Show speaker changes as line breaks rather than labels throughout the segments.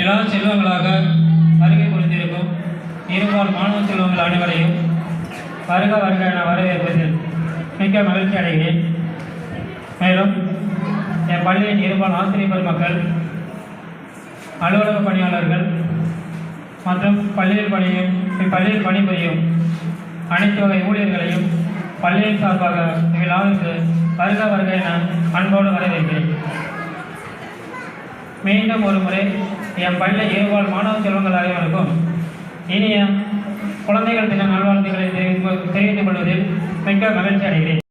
எல்லா செல்வங்களாக வருகை புரிந்திருக்கும் இருபால் மாணவ செல்வங்கள் அனைவரையும் வருக வருக என வரவேற்பதில் மிக்க மகிழ்ச்சி அடைகிறேன். மேலும் என் பள்ளியின் இருபால் ஆசிரியர் பெருமக்கள், அலுவலக பணியாளர்கள் மற்றும் பள்ளியில் பணிபுரியும் அனைத்து வகை ஊழியர்களையும் பள்ளியின் சார்பாக இவ்விழாவிற்கு வருக வருக என அன்போடு வரவேற்கிறேன். மீண்டும் ஒரு முறை என் பள்ளி இருபால் மாணவ செல்வங்கள் அனைவருக்கும் இனிய குழந்தைகள் தின நல்வாழ்த்துக்களை தெரிவித்துக் கொள்வதில் மிக்க மகிழ்ச்சி அடைகிறேன்.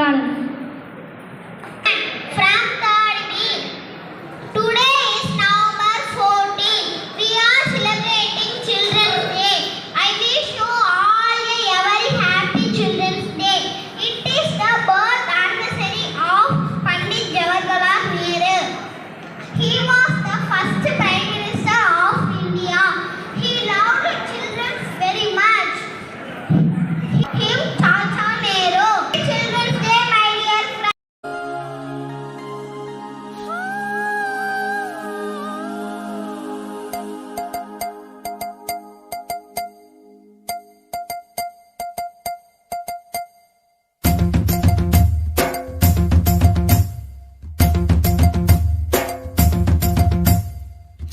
Malayalam.
From third B. Today is November 14. We are celebrating Children's Day. I wish you all a very happy Children's Day. It is the birth anniversary of Pandit Jawaharlal Nehru. He was the first Prime Minister of India. He loved children very much. Him Chacha Nehru. Children's Day, my dear friends.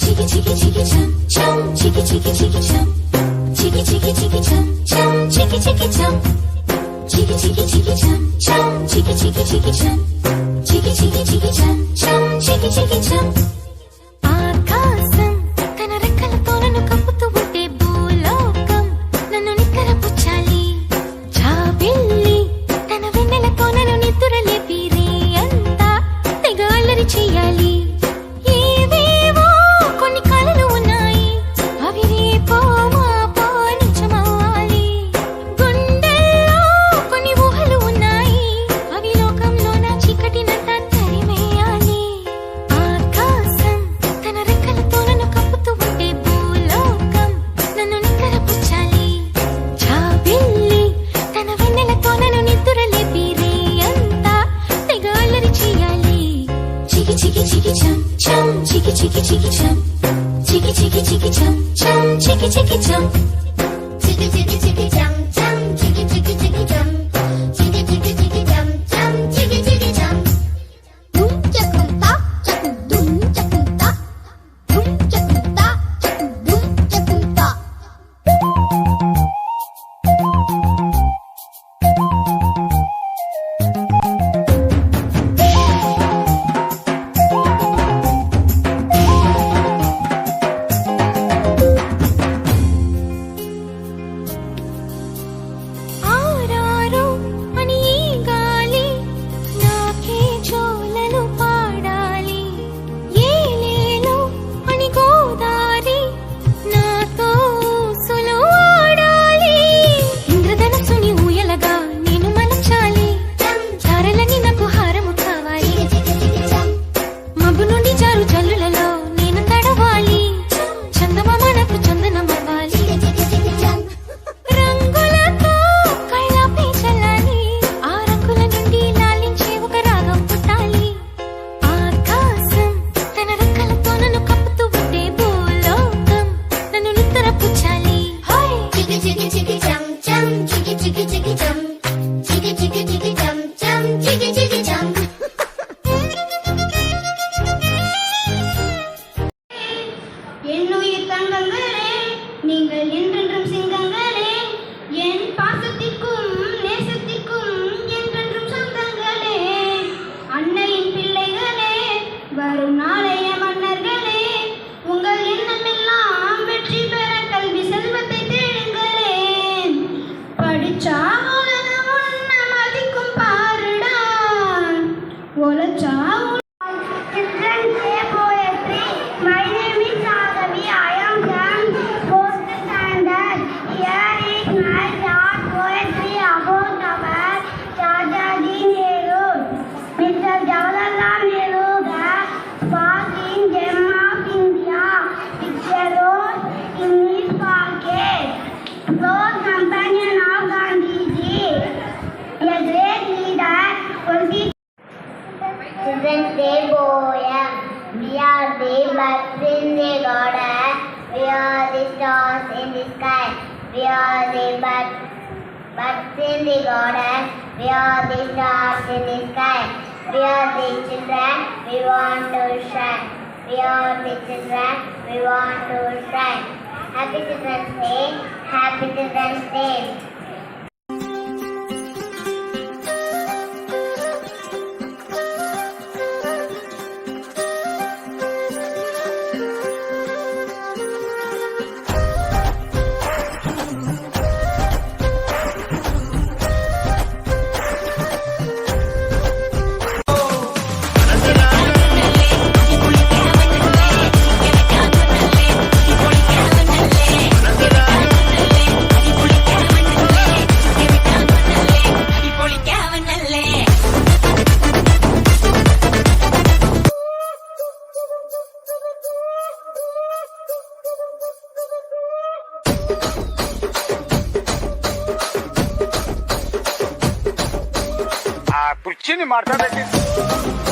Chiki chiki chiki chum chum, chiki chiki chiki chum, chiki chiki chiki chum chum, chiki chiki chum, chiki chiki chiki chum chum, chiki chiki chiki chum, chiki chiki chiki chum chum, chiki chiki chum. ఆకాశం తన రెక్కలతో నన్ను కప్పుతూ ఉంటే భూలోకం నన్ను నిక్కరపుచ్చాలి. జాబిల్లి తన వెన్నెలతో నన్ను నిద్రలేపి రేయంతా తెగ అల్లరి చెయ్యాలి. ఏవేవో కొన్ని కలలు ఉన్నాయి, అవి రేపో మాపో నిజమవ్వాలి. గుండెల్లో కొన్ని ఊహలు ఉన్నాయి, అవి లోకంలో నా చీకటినంతా తరిమేయాలి. ఆకాశం తన రెక్కలతో నన్ను కప్పుతూ ఉంటే భూలోకం నన్ను నిక్కరపుచ్చాలి. జాబిల్లి తన వెన్నెలతో నన్ను నిద్రలేపి రేయంతా తెగ అల్లరి చెయ్యాలి. Chiki chiki chiki chum chum, chiki chiki chiki chum, chiki chiki chiki chum chum, chiki chiki chum,
Chiki chiki chiki chum chum, chiki chiki chiki chum, chiki chiki chiki chum chum, chiki chiki chum. Dum chakum ta, chakum dum chakum ta, dum chakum ta, chakum dum chakum ta.
ఆరారో అని ఈ గాలి నాకే జోలలు పాడాలి. ఏలేలో అని గోదారి నాతో ఊసులు ఆడాలి. ఇంద్రధనస్సుని ఊయలగా నేను మలచాలి. చారలని నాకు హారము కావాలి. మబ్బు నుండి జారు జల్లులలో నేను తడవాలి. చందమామ నాకు చందనమవ్వాలి. రంగులతో కళ్ళాపై చల్లాలి. ఆ రంగుల నుండి లాలించే ఒక రాగం పుట్టాలి. ఆకాశం తన రెక్కలతో నన్ను కప్పుతూ ఉంటే భూలోకం నన్ను నిద్రపుచ్చాలి.
Chiki chiki chiki chum chum, chiki chiki chiki chum, chiki chiki chiki chum chum, chiki chiki chum. என்னுயிர் தங்கங்களே, நீங்கள் என்றென்றும் சிங்கங்களே, என் பாசத்திற்கும் நேசத்திற்கும் என்றென்றும் சொந்தங்களே, அன்னையின் பிள்ளைகளே, வரும் நாளைய மன்னர்களே, உங்கள் எண்ணமெல்லாம் வெற்றி பெற கல்வி செல்வத்தை தேடுங்களே. படிச்சா உலகம் உன்னை மதிக்கும் பாருடா, உழைச்சா Children's Day poetry. My name is Raghavi. I am from 4th standard. Here is my short poetry about our Chachaji Nehru. Mr. Jawaharlal Nehru, the sparkling gem of India, with a rose in his pocket, close companion of Gandhiji, a great leader. Children's Day poem. We are the birds in the garden. We are the stars in the sky. We are the birds in the garden. We are the stars in the sky. We are the children. We want to shine. We are the children. We want to shine. Happy Children's Day. Happy Children's Day.
Chini marta beti.